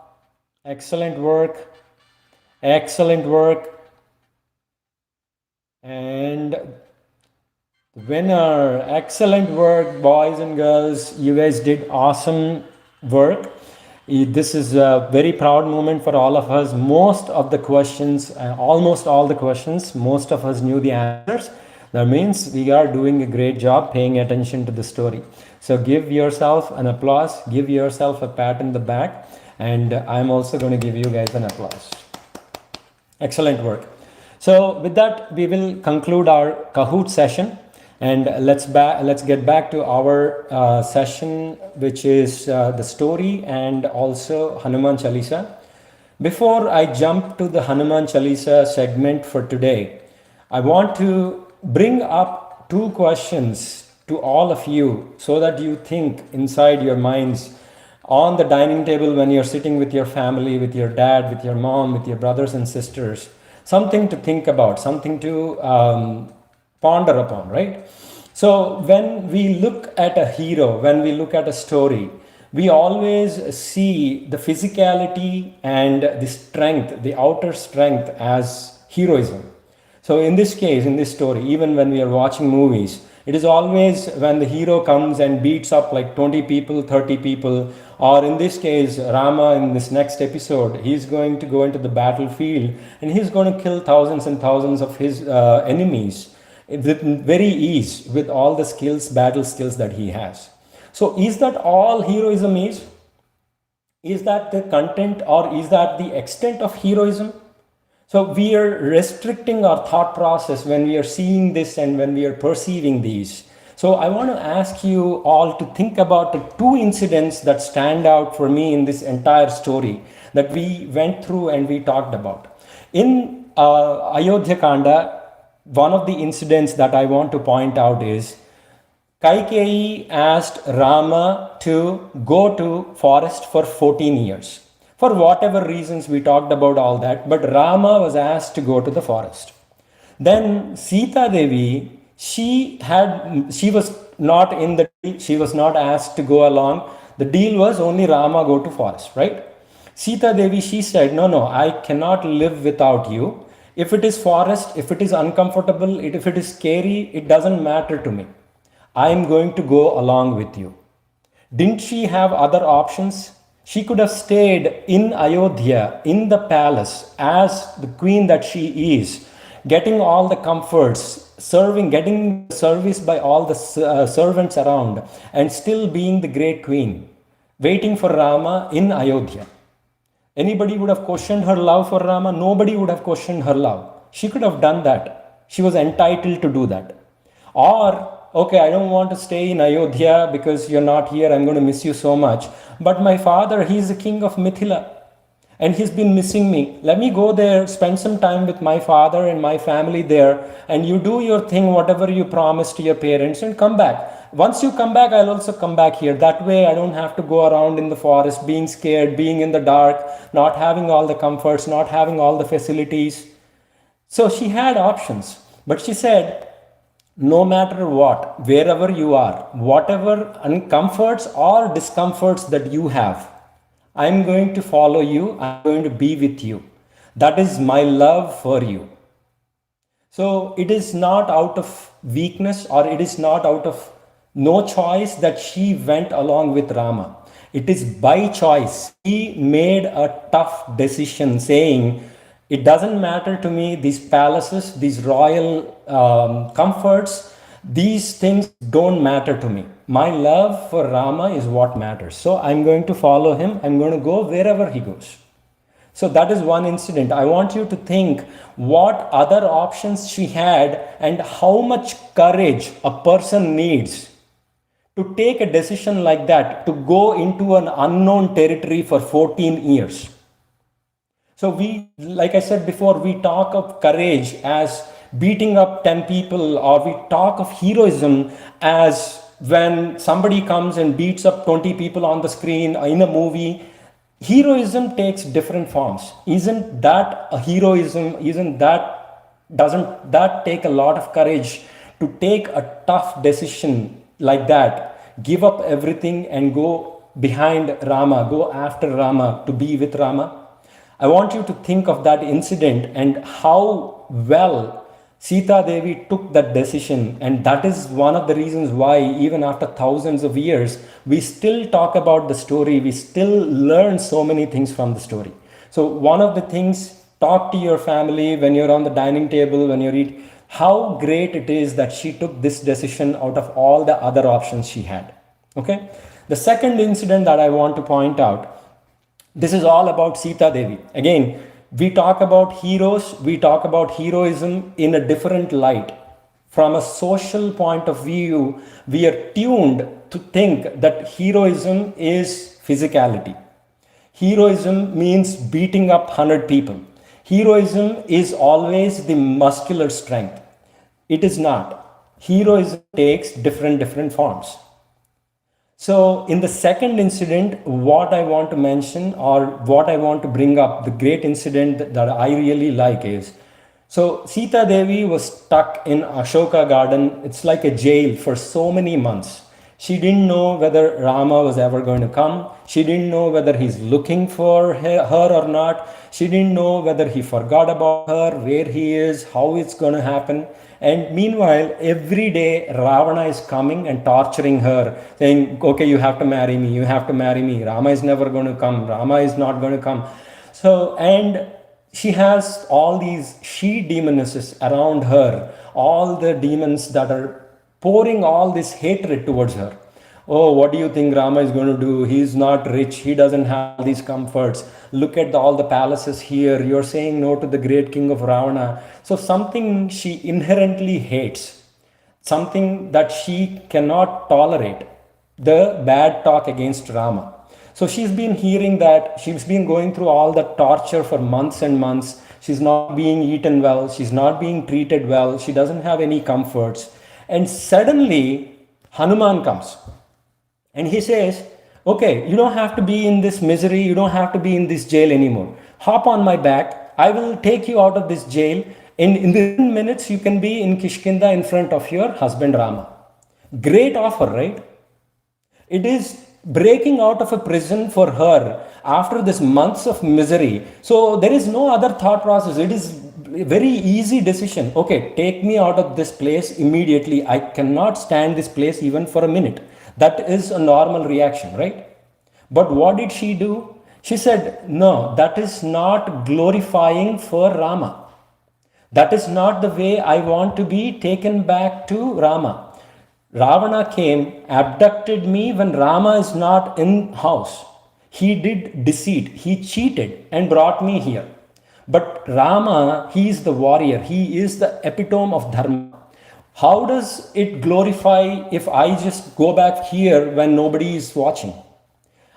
Excellent work. Excellent work. And winner. Excellent work, boys and girls. You guys did awesome work. This is a very proud moment for all of us. Most of the questions, almost all the questions, most of us knew the answers. That means we are doing a great job paying attention to the story. So give yourself an applause, give yourself a pat in the back, and I'm also going to give you guys an applause. Excellent work. So with that, we will conclude our Kahoot session. And let's get back to our session, which is the story and also Hanuman Chalisa. Before I jump to the Hanuman Chalisa segment for today, I want to bring up two questions to all of you so that you think inside your minds on the dining table when you're sitting with your family, with your dad, with your mom, with your brothers and sisters. Something to think about, something to ponder upon, right? So when we look at a hero, when we look at a story, we always see the physicality and the strength, the outer strength as heroism. So in this case, in this story, even when we are watching movies, it is always when the hero comes and beats up like 20 people, 30 people, or in this case, Rama in this next episode, he's going to go into the battlefield and he's going to kill thousands and thousands of his enemies with very ease, with all the skills, battle skills that he has. So is that all heroism is? Is that the content or is that the extent of heroism? So we are restricting our thought process when we are seeing this and when we are perceiving these. So I want to ask you all to think about the two incidents that stand out for me in this entire story that we went through and we talked about. In Ayodhya Kanda, one of the incidents that I want to point out is Kaikeyi asked Rama to go to forest for 14 years. For whatever reasons, we talked about all that, but Rama was asked to go to the forest. Then Sita Devi, she was not in the deal, she was not asked to go along. The deal was only Rama go to forest, right? Sita Devi, she said, no, I cannot live without you. If it is forest, if it is uncomfortable, if it is scary, it doesn't matter to me. I am going to go along with you. Didn't she have other options? She could have stayed in Ayodhya, in the palace, as the queen that she is, getting all the comforts, serving, getting service by all the servants around, and still being the great queen, waiting for Rama in Ayodhya. Anybody would have questioned her love for Rama? Nobody would have questioned her love. She could have done that. She was entitled to do that. Or, okay, I don't want to stay in Ayodhya because you're not here, I'm going to miss you so much. But my father, he's the king of Mithila and he's been missing me. Let me go there, spend some time with my father and my family there, and you do your thing, whatever you promised to your parents, and come back. Once you come back, I'll also come back here. That way, I don't have to go around in the forest being scared, being in the dark, not having all the comforts, not having all the facilities. So she had options, but she said, no matter what, wherever you are, whatever uncomforts or discomforts that you have, I'm going to follow you, I'm going to be with you. That is my love for you. So it is not out of weakness or it is not out of no choice that she went along with Rama. It is by choice. He made a tough decision saying, it doesn't matter to me, these palaces, these royal comforts, these things don't matter to me. My love for Rama is what matters. So I'm going to follow him. I'm going to go wherever he goes. So that is one incident. I want you to think what other options she had and how much courage a person needs to take a decision like that, to go into an unknown territory for 14 years. So we, like I said before, we talk of courage as beating up 10 people, or we talk of heroism as when somebody comes and beats up 20 people on the screen in a movie. Heroism takes different forms. Isn't that a heroism? Doesn't that take a lot of courage to take a tough decision like that, give up everything and go behind Rama, go after Rama, to be with Rama? I want you to think of that incident and how well Sita Devi took that decision. And that is one of the reasons why, even after thousands of years, we still talk about the story. We still learn so many things from the story. So one of the things, talk to your family when you're on the dining table, when you're eating, how great it is that she took this decision out of all the other options she had. Okay. The second incident that I want to point out, this is all about Sita Devi. Again, we talk about heroes, we talk about heroism in a different light. From a social point of view, we are tuned to think that heroism is physicality. Heroism means beating up 100 people. Heroism is always the muscular strength. It is not. Heroism takes different forms. So in the second incident, what I want to mention, or what I want to bring up, the great incident that I really like is, so Sita Devi was stuck in Ashoka garden. It's like a jail for so many months. She didn't know whether Rama was ever going to come. She didn't know whether he's looking for her or not. She didn't know whether he forgot about her, where he is, how it's going to happen. And meanwhile, every day Ravana is coming and torturing her, saying, okay, you have to marry me, you have to marry me. Rama is never going to come. Rama is not going to come. So, and she has all these she demonesses around her, all the demons that are pouring all this hatred towards her. Oh, what do you think Rama is going to do? He's not rich. He doesn't have these comforts. Look at all the palaces here. You're saying no to the great king of Ravana. So something she inherently hates, something that she cannot tolerate, the bad talk against Rama. So she's been hearing that, she's been going through all the torture for months and months. She's not being eaten well, she's not being treated well, she doesn't have any comforts. And suddenly, Hanuman comes and he says, okay, you don't have to be in this misery, you don't have to be in this jail anymore. Hop on my back, I will take you out of this jail. In the minutes, you can be in Kishkinda in front of your husband Rama. Great offer, right? It is breaking out of a prison for her after this months of misery. So there is no other thought process. It is a very easy decision. Okay, take me out of this place immediately. I cannot stand this place even for a minute. That is a normal reaction, right? But what did she do? She said, no, that is not glorifying for Rama. That is not the way I want to be taken back to Rama. Ravana came, abducted me when Rama is not in house. He did deceit, he cheated and brought me here. But Rama, he is the warrior, he is the epitome of dharma. How does it glorify if I just go back here when nobody is watching?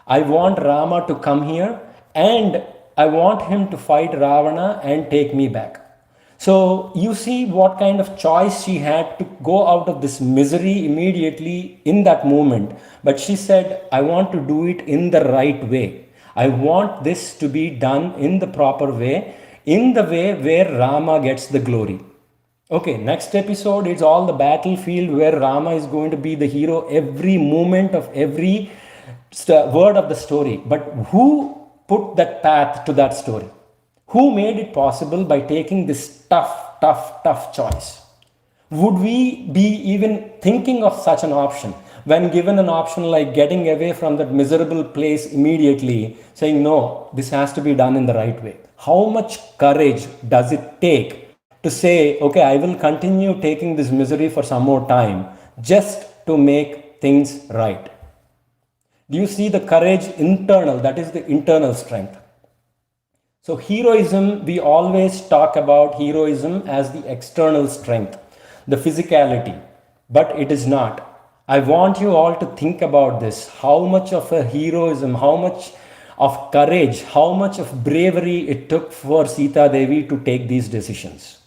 I want Rama to come here and I want him to fight Ravana and take me back. So you see what kind of choice she had to go out of this misery immediately in that moment. But she said, I want to do it in the right way. I want this to be done in the proper way, in the way where Rama gets the glory. Okay, next episode is all the battlefield where Rama is going to be the hero every moment of every word of the story. But who put that path to that story? Who made it possible by taking this tough choice? Would we be even thinking of such an option when given an option like getting away from that miserable place immediately, saying, no, this has to be done in the right way? How much courage does it take to say, okay, I will continue taking this misery for some more time just to make things right? Do you see the courage internal? That is the internal strength. So heroism, we always talk about heroism as the external strength, the physicality, but it is not. I want you all to think about this, how much of a heroism, how much of courage, how much of bravery it took for Sita Devi to take these decisions.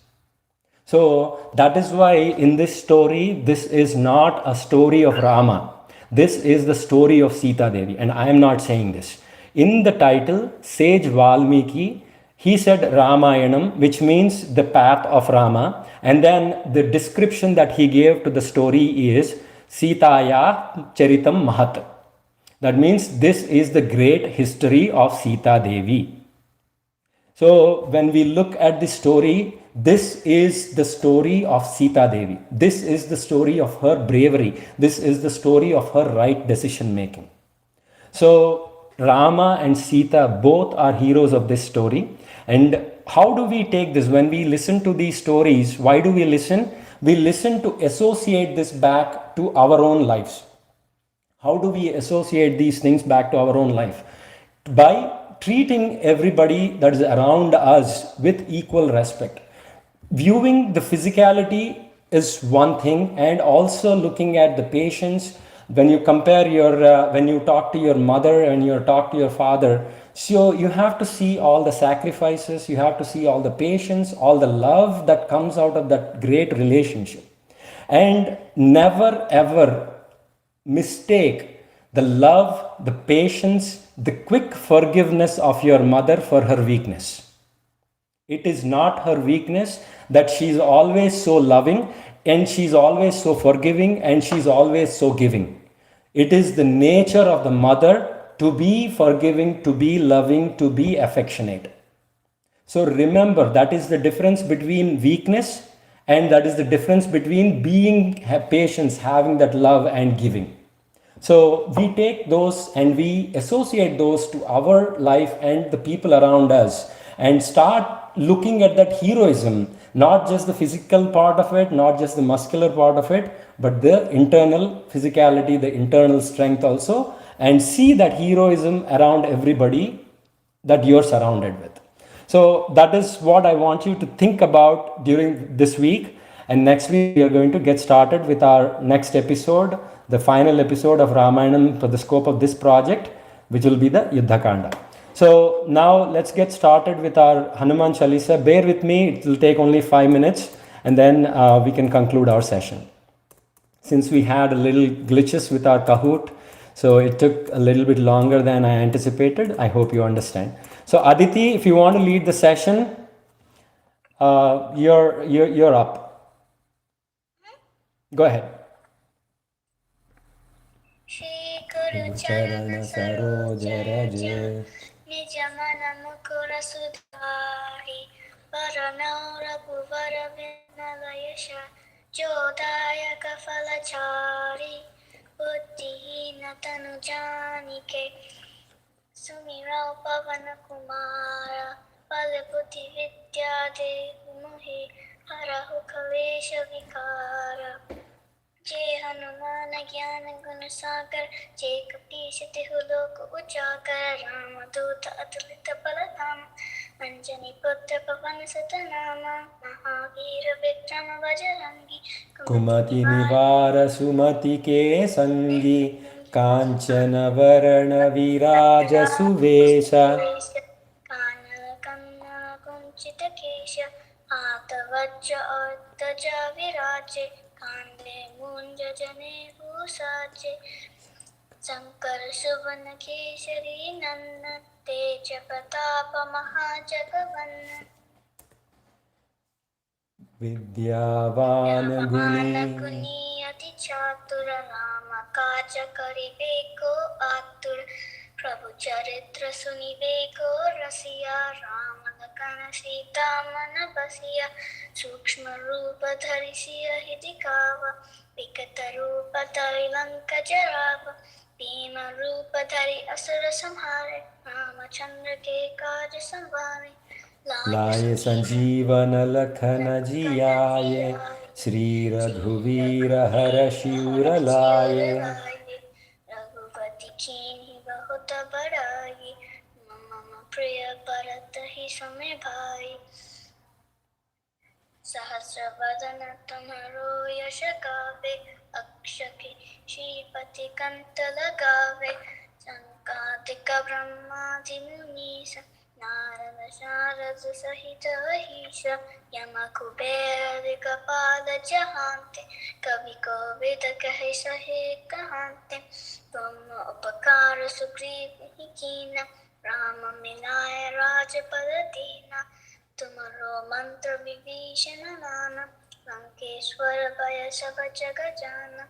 So that is why in this story, this is not a story of Rama. This is the story of Sita Devi, and I am not saying this. In the title, Sage Valmiki, he said Ramayanam, which means the path of Rama. And then the description that he gave to the story is Sitaya Charitam Mahat. That means this is the great history of Sita Devi. So when we look at the story, this is the story of Sita Devi. This is the story of her bravery. This is the story of her right decision making. So Rama and Sita both are heroes of this story. And how do we take this? When we listen to these stories, why do we listen? We listen to associate this back to our own lives. How do we associate these things back to our own life? By treating everybody that is around us with equal respect. Viewing the physicality is one thing, and also looking at the patience. When you compare when you talk to your mother and you talk to your father, so you have to see all the sacrifices, you have to see all the patience, all the love that comes out of that great relationship. And never ever mistake the love, the patience, the quick forgiveness of your mother for her weakness. It is not her weakness that she's always so loving and she's always so forgiving and she's always so giving. It is the nature of the mother to be forgiving, to be loving, to be affectionate. So remember, that is the difference between weakness, and that is the difference between being patient, having that love and giving. So we take those and we associate those to our life and the people around us, and start looking at that heroism, not just the physical part of it, not just the muscular part of it, but the internal physicality, the internal strength also, and see that heroism around everybody that you're surrounded with. So that is what I want you to think about during this week. And next week we are going to get started with our next episode, the final episode of Ramayanam for the scope of this project. which will be the Yuddha Kanda. So now let's get started with our Hanuman Chalisa. Bear with me, it will take only 5 minutes, and then we can conclude our session. Since we had a little glitches with our Kahoot, so it took a little bit longer than I anticipated. I hope you understand. So Aditi, if you want to lead the session, you're up. Go ahead. Shri Guru Charana Charana Saroj Saroja Raj Raja Nijamana Mukura Sudhari Varanau Raghuvara Vinalayasha Jodaya Kafalachari Buddhihina Tanu Janike Sumirao Pavana Kumara Palabuddhi Vidya Devi Harahu Kalesha Vikara जय हनुमान ज्ञान गुण सागर जय कपीश तिहु लोक उजागर राम दूत अतुलित बल धाम अंजनी पुत्र पवन सुत नाम महावीर विक्रम बजरंगी कुमति निवार सुमति के संगी कांचन वरण विराज सुवेश कानन कन्नन कुंचित केश हाथ वज्र और ध्वजा विराजे कांधे मूंज जनेऊ साजे शंकर सुवन केसरी नंदन तेज प्रताप महाजगवंदन विद्यावान गुणी गुनी अति चातुर राम काज करिबे को आतुर प्रभु चरित्र सुनिबे को रसिया राम लखन सीता मन बसिया सूक्ष्म रूप धरि सियहि दिखावा विकट रूप धरि लंक जरावा भीम रूप धरि असुर संहारे रामचंद्र के काज संवारे लाए संजीवन लखन जियाए श्री रघुवीर हर शिवर लाए रघुपति कीन्ही बहुत बड़ाई मम प्रिय भरत ही समय भाई सहस्र वदन तुम्हारो यश गावे अक्षय श्रीपति कंठ लगावे संकादिक ब्रह्मादि मुनीश नारद शारद सहित अहिष यम कुबेर कपाल जहांते कवि कोविद कहे सहे कहांते तुम उपकार सुग्रीव ही कीना राम मिलाए राजपद दीना तुमरो मंत्र विभीषण नाना लंकेश्वर भय सब जग जाना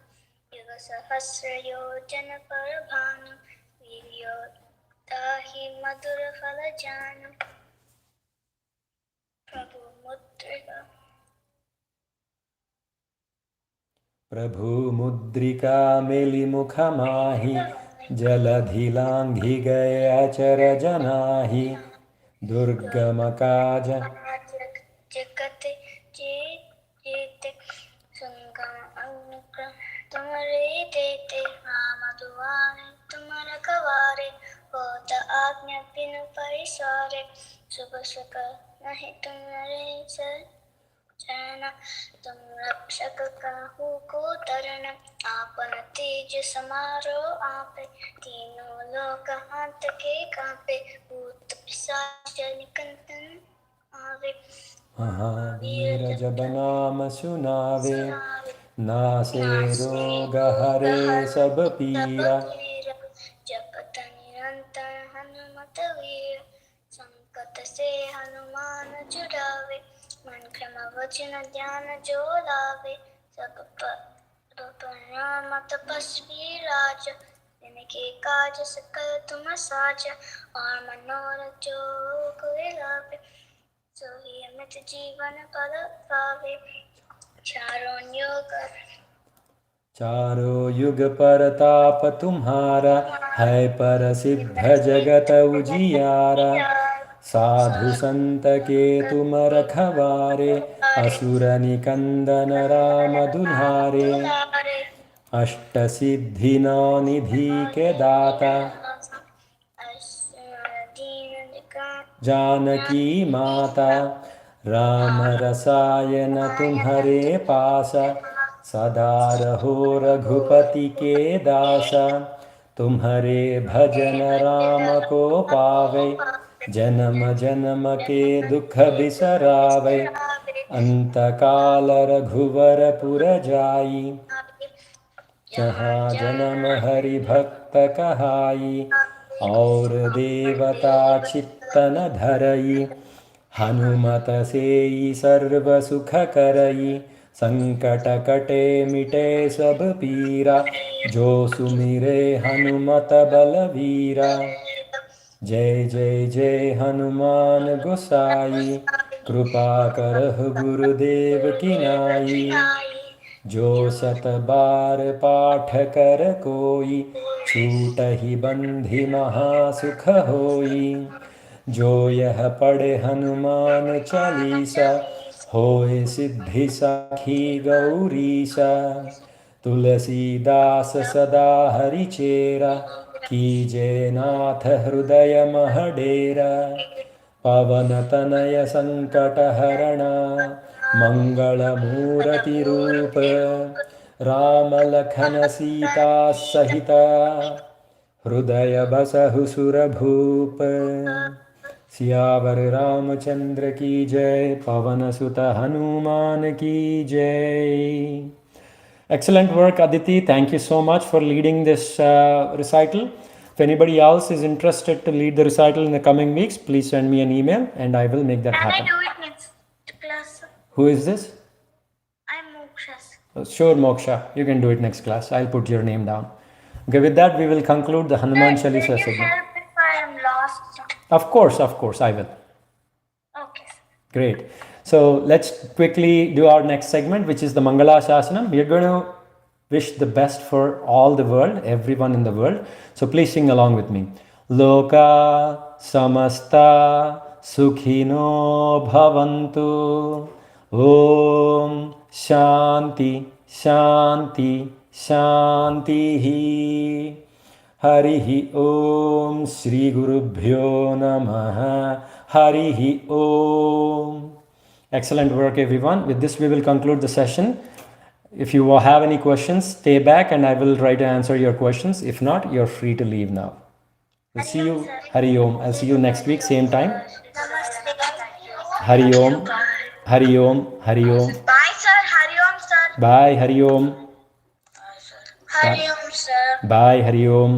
युग सहस्र योजन पर भानु वीर्यो ताहि मधुर फल जान प्रभु मुद्रिका मिली मुख माहि जलधि लांघि गए अचर जनाहि दुर्गम काज जगत जेते सुनगम अनुग्रह तुम्हारे देते राम दुआरे तुम रखवारे होत आज्ञा बिनु परिसारे सुबह सुबह नहीं तुम्हारे चरण तुम रक्षक काहू को तरन आपन तेज समारो आपे तीनों लोक हाथ के कांपे भूत पिशाच निकंदन आवे महावीर जब नाम सुनावे नासे रोग हरे सब पीरा जपत निरंतर हनुमत वीर संकट से हनुमान छुड़ावे मन क्रम वचन ध्यान जो लावे सब पर राम तपस्वी राज जिनके काज सकल तुम साजा और मनोरथ जो कोई लावे सोही अमित जीवन फल पावे चारों युग परताप तुम्हारा है पर सिद्ध जगत उजियारा साधु संत के तुम रखवारे असुर निकंदन राम दुल्हारे अष्ट सिद्धि नौ निधि के दाता जानकी माता राम रसायन तुम्हारे पासा सदा रहो रघुपति के दासा तुम्हारे भजन राम को पावे, जन्म जन्म के दुख बिसरावे, अंत काल रघुवर पुर जाई, जहाँ जन्म हरि भक्त कहाई, और देवता चित्तन धरई, हनुमत सेई सर्व सुख करई, संकट कटे मिटे सब पीरा, जो सुमिरे हनुमत बलवीरा। जय जय जय हनुमान गोसाई, कृपा करहु गुरुदेव की नाई, जो शत बार पाठ कर कोई, छूटहि बंधि महासुख होई, जो यह पढ़े हनुमान चालीसा, होए सिद्धि साखी गौरीसा, तुलसीदास सदा हरिचेरा, कीजे नाथ हृदय मह डेरा, पवन तनय संकट हरणा, मंगल मूर्ति रूप, राम लखन सीता सहिता, हृदय बसहु सुरभूप। सियावर रामचंद्र की जय, पवन सुत हनुमान की जय। Excellent work, Aditi. Thank you so much for leading this recital. If anybody else is interested to lead the recital in the coming weeks, please send me an email and I will make that happen. Can I do it next class? Who is this? I'm Moksha. Sure, Moksha. You can do it next class. I'll put your name down. Okay, with that, we will conclude the Hanuman Will Chalisa you segment. help if I am lost? Of course, I will. Okay. Great. So let's quickly do our next segment, which is the Mangala Shasanam. We are going to wish the best for all the world, everyone in the world. So please sing along with me. Loka samasta sukhino bhavantu. Om Shanti Shanti Shanti. Harihi Om Shri Gurubhyo Namaha. Harihi Om. Excellent work, everyone. With this, we will conclude the session. If you have any questions, stay back and I will try to answer your questions. If not, you're free to leave now. We'll see you. Hari Om. I'll see you next week, same time. Namaste. Hari Om. Hari Om. Hari Om. Bye, sir. Hari Om, sir. Bye. Hari Om. Hari Om, sir. Bye. Hari Om.